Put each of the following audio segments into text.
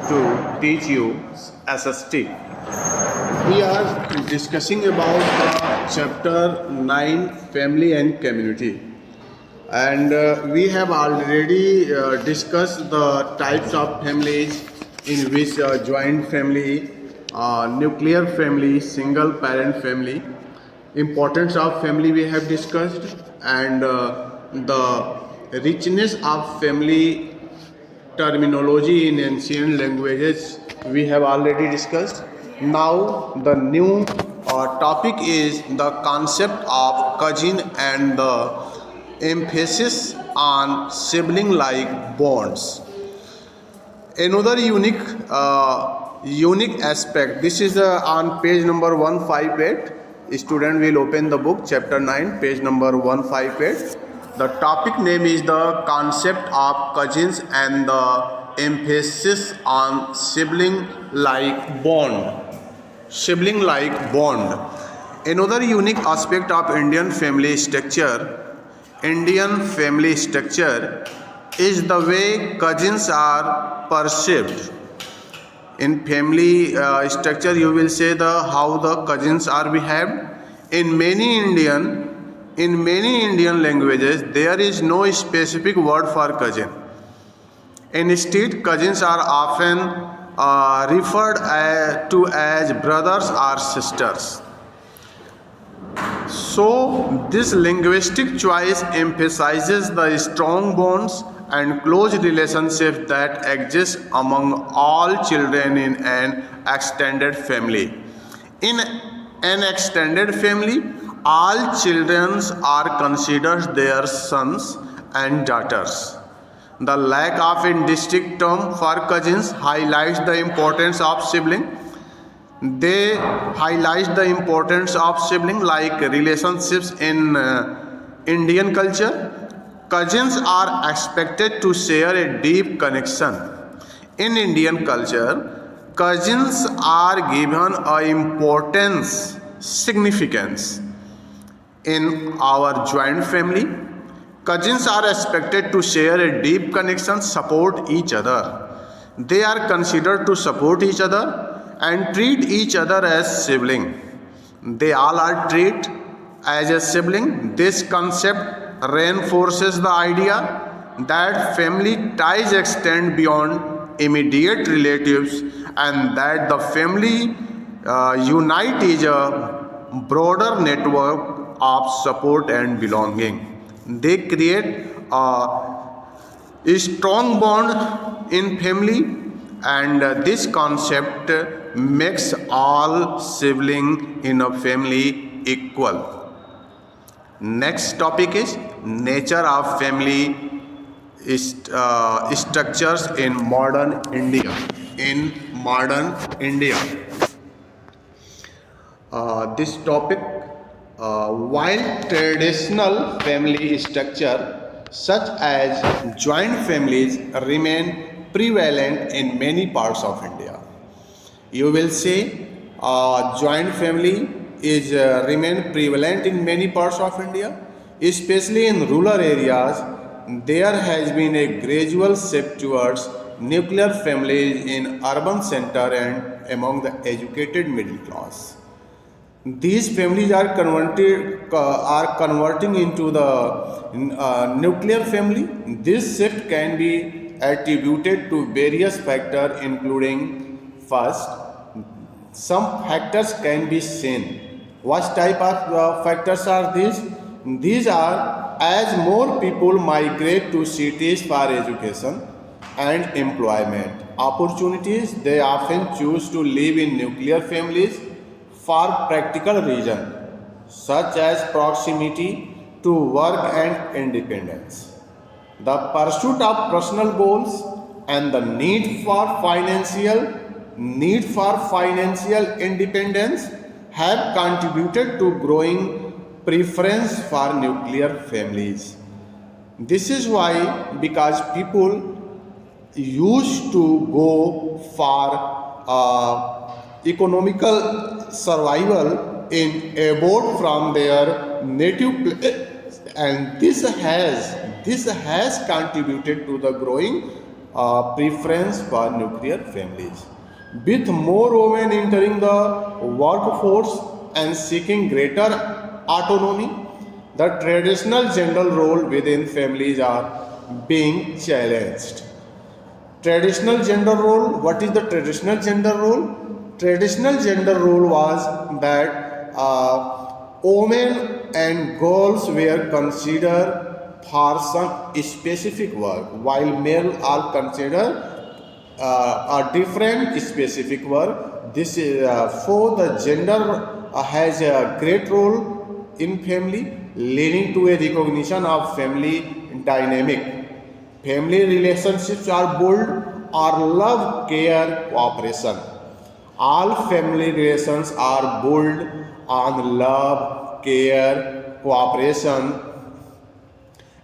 to teach you SST. We are discussing about chapter 9 family and community, and we have already discussed the types of families in which joint family, nuclear family, single parent family, importance of family we have discussed, and the richness of family terminology in ancient languages we have already discussed. Now the new topic is the concept of cousin and the emphasis on sibling like bonds. Another unique aspect, this is on page number 158. Student will open the book chapter 9 page number 158. The topic name is the concept of cousins and the emphasis on sibling like bond. Sibling like bond. Another unique aspect of Indian family structure is the way cousins are perceived. In family structure, you will say how the cousins are behaved. In many Indian languages, there is no specific word for cousin. Instead, cousins are often referred to as brothers or sisters. So, this linguistic choice emphasizes the strong bonds and close relationships that exist among all children in an extended family. In an extended family, all children are considered their sons and daughters. The lack of a distinct term for cousins highlights the importance of sibling. They highlight the importance of sibling like relationships in Indian culture. Cousins are expected to share a deep connection. In Indian culture, cousins are given a importance, significance. In our joint family, cousins are expected to share a deep connection, support each other. They are considered to support each other and treat each other as sibling. They all are treated as a sibling. This concept reinforces the idea that family ties extend beyond immediate relatives and that the family unite is a broader network of support and belonging. They create a strong bond in family, and this concept makes all siblings in a family equal. Next topic is nature of family structures in modern India. This topic, while traditional family structure such as joint families remain prevalent in many parts of India. You will say joint family is remain prevalent in many parts of India, especially in rural areas. There has been a gradual shift towards nuclear families in urban center and among the educated middle class. These families are converting into the nuclear family. This shift can be attributed to various factors, including first, some factors can be seen. What type of factors are these? These are as more people migrate to cities for education and employment opportunities, they often choose to live in nuclear families for practical reasons such as proximity to work and independence. The pursuit of personal goals and the need for financial independence have contributed to growing preference for nuclear families. This is why, because people used to go for economical survival in abroad from their native place, and this has contributed to the growing preference for nuclear families. With more women entering the workforce and seeking greater autonomy, the traditional gender role within families are being challenged. Traditional gender role, what is the traditional gender role? Traditional gender role was that women and girls were considered for some specific work, while male are considered a different specific work. This is for the gender has a great role in family, leading to a recognition of family dynamic. Family relationships are built on love, care, cooperation. All family relations are built on love, care, cooperation,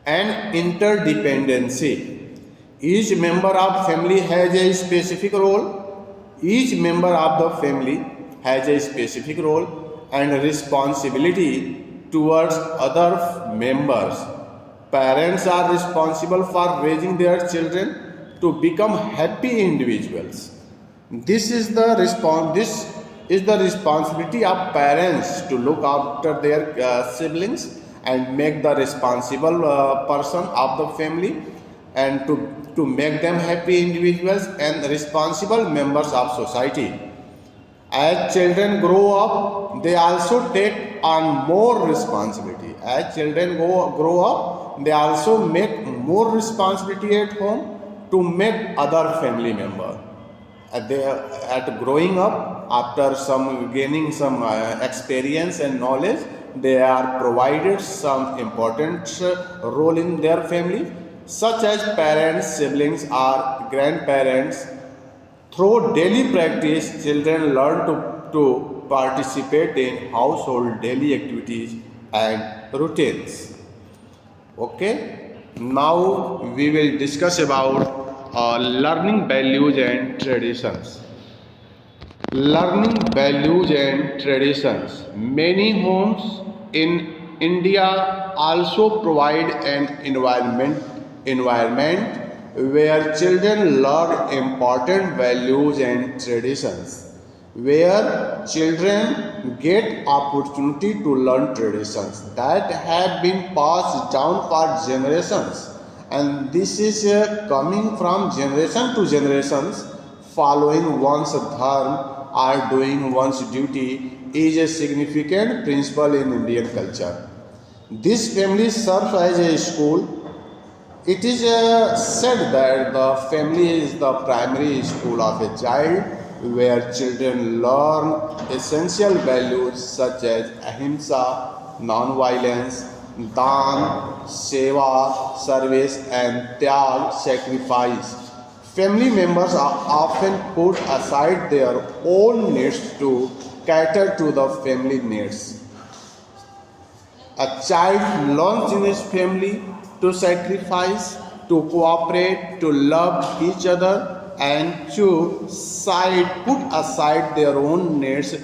and interdependency. Each member of family has a specific role. Each member of the family has a specific role and responsibility towards other members. Parents are responsible for raising their children to become happy individuals. This is the responsibility of parents to look after their siblings and make the responsible person of the family, and to make them happy individuals and responsible members of society. As children grow up, they also take on more responsibility. As children grow up, they also make more responsibility at home to make other family member. At growing up, after some gaining some experience and knowledge, they are provided some important role in their family, such as parents, siblings, or grandparents. Through daily practice, children learn to participate in household daily activities and routines. Okay, now we will discuss about learning values and traditions. Learning values and traditions. Many homes in India also provide an environment where children learn important values and traditions, where children get opportunity to learn traditions that have been passed down for generations, and this is coming from generation to generations. Following one's dharma or doing one's duty is a significant principle in Indian culture. This family serves as a school. It is said that the family is the primary school of a child, where children learn essential values such as ahimsa, non-violence, dan, seva, service, and tyag, sacrifice. Family members are often put aside their own needs to cater to the family needs. A child learns in his family to sacrifice, to cooperate, to love each other, and to put aside their own needs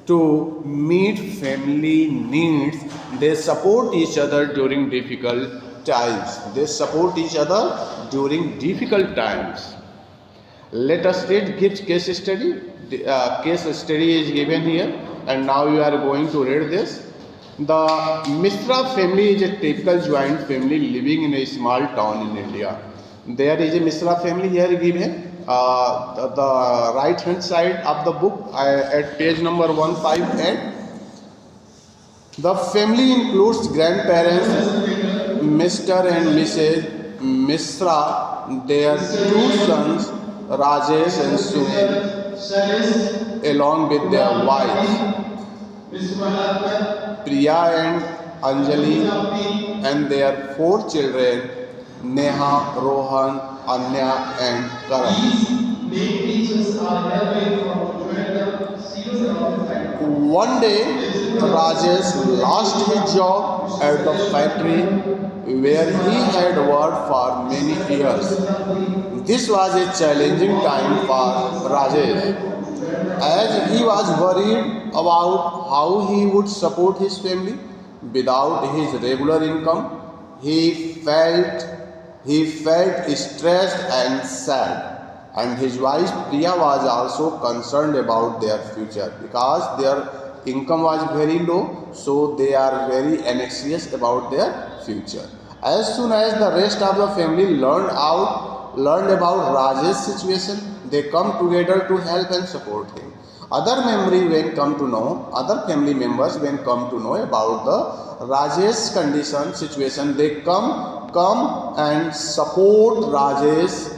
to meet family needs. They support each other during difficult times. They support each other during difficult times. Let us read case study. The case study is given here, and now you are going to read this. The Mishra family is a typical joint family living in a small town in India. There is a Mishra family here given. The right hand side of the book at page number 158. The family includes grandparents, Mr. and Mrs. Mishra, their two sons, Rajesh and Sunil, along with their wives, Priya and Anjali, and their four children, Neha, Rohan, Anya, and Karan. One day, Rajesh lost his job at the factory where he had worked for many years. This was a challenging time for Rajesh, as he was worried about how he would support his family without his regular income. He felt He felt stressed and sad, and his wife Priya was also concerned about their future because their income was very low, so they are very anxious about their future. As soon as the rest of the family learned about Rajesh's situation, they come together to help and support him. Other family members when come to know about the Rajesh condition situation, they come and support Rajesh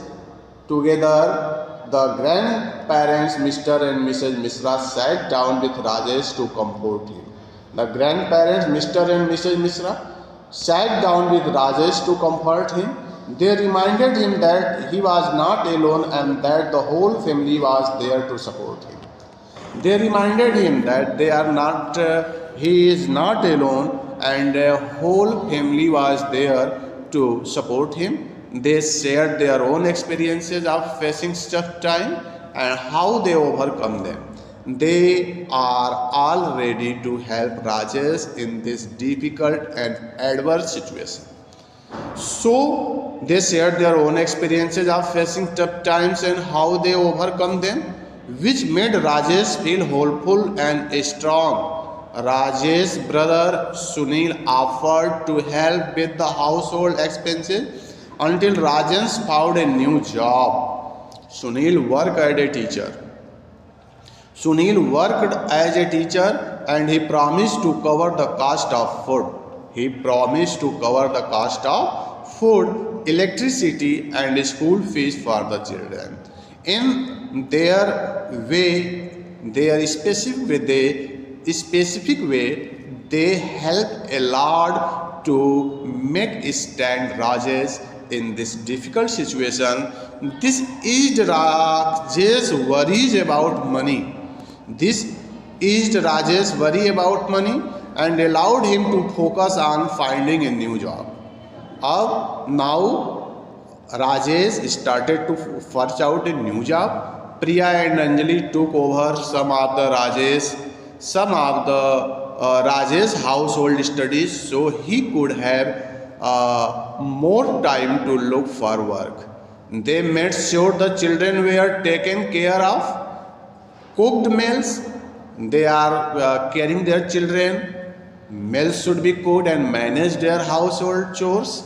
together. The grandparents, Mr. and Mrs. Misra, sat down with Rajesh to comfort him. The grandparents, Mr. and Mrs. Misra, sat down with Rajesh to comfort him. They reminded him that he was not alone and that the whole family was there to support him. They reminded him that he is not alone, and a whole family was there to support him. They shared their own experiences of facing tough time and how they overcome them. They are all ready to help Rajesh in this difficult and adverse situation. So they shared their own experiences of facing tough times and how they overcome them, which made Rajesh feel hopeful and strong. Rajesh's brother Sunil offered to help with the household expenses until Rajesh found a new job. Sunil worked as a teacher and he promised to cover the cost of food. Electricity, and school fees for the children. In specific way, they help a lot to make stand Rajesh in this difficult situation. This eased Rajesh's worries about money. This eased Rajesh's worry about money and allowed him to focus on finding a new job. Now Rajesh started to search out a new job. Priya and Anjali took over some of the Rajesh household studies, so he could have more time to look for work. They made sure the children were taken care of, cooked meals. They are caring their children. Meals should be cooked and manage their household chores.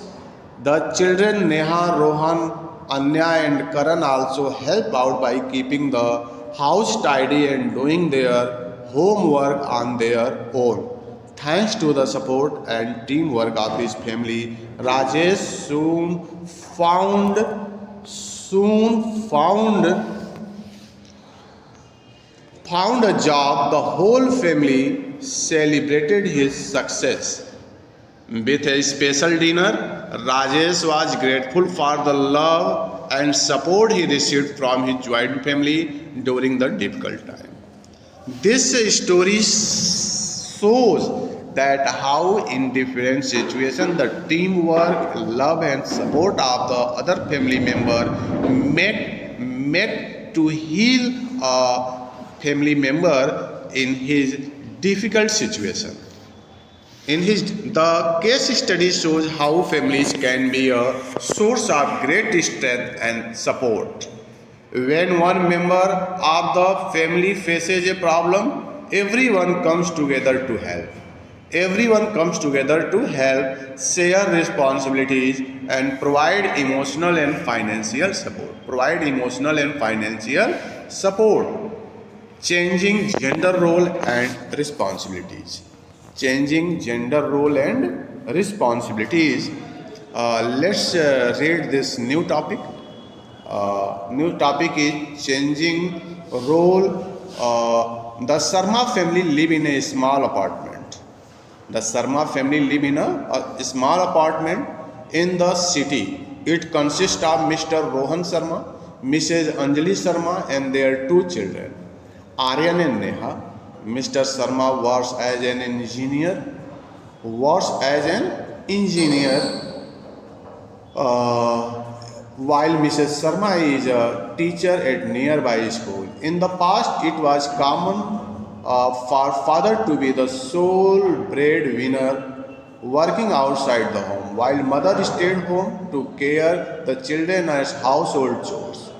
The children Neha, Rohan, Anya and Karan also help out by keeping the house tidy and doing their homework on their own. Thanks to the support and teamwork of his family, Rajesh soon found a job. The whole family celebrated his success with a special dinner. Rajesh was grateful for the love and support he received from his joint family during the difficult time. This story shows that how in different situations the teamwork, love and support of the other family member make to heal a family member in his difficult situation. The case study shows how families can be a source of great strength and support. When one member of the family faces a problem, everyone comes together to help. Share responsibilities, and provide emotional and financial support. Changing gender role and responsibilities. Let's read this new topic. New topic is changing role. The Sharma family live in a small apartment. Small apartment in the city. It consists of Mr. Rohan Sharma, Mrs. Anjali Sharma and their two children, Aryan and Neha. Mr. Sharma works as an engineer, while Mrs. Sharma is a teacher at nearby school. In the past, it was common for father to be the sole breadwinner working outside the home, while mother stayed home to care the children as household chores.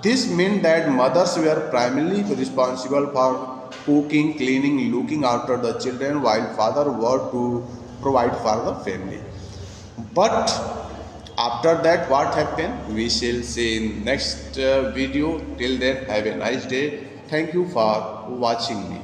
This meant that mothers were primarily responsible for cooking, cleaning, looking after the children, while father worked to provide for the family. But after that, what happened? We shall see in next video. Till then, have a nice day. Thank you for watching me.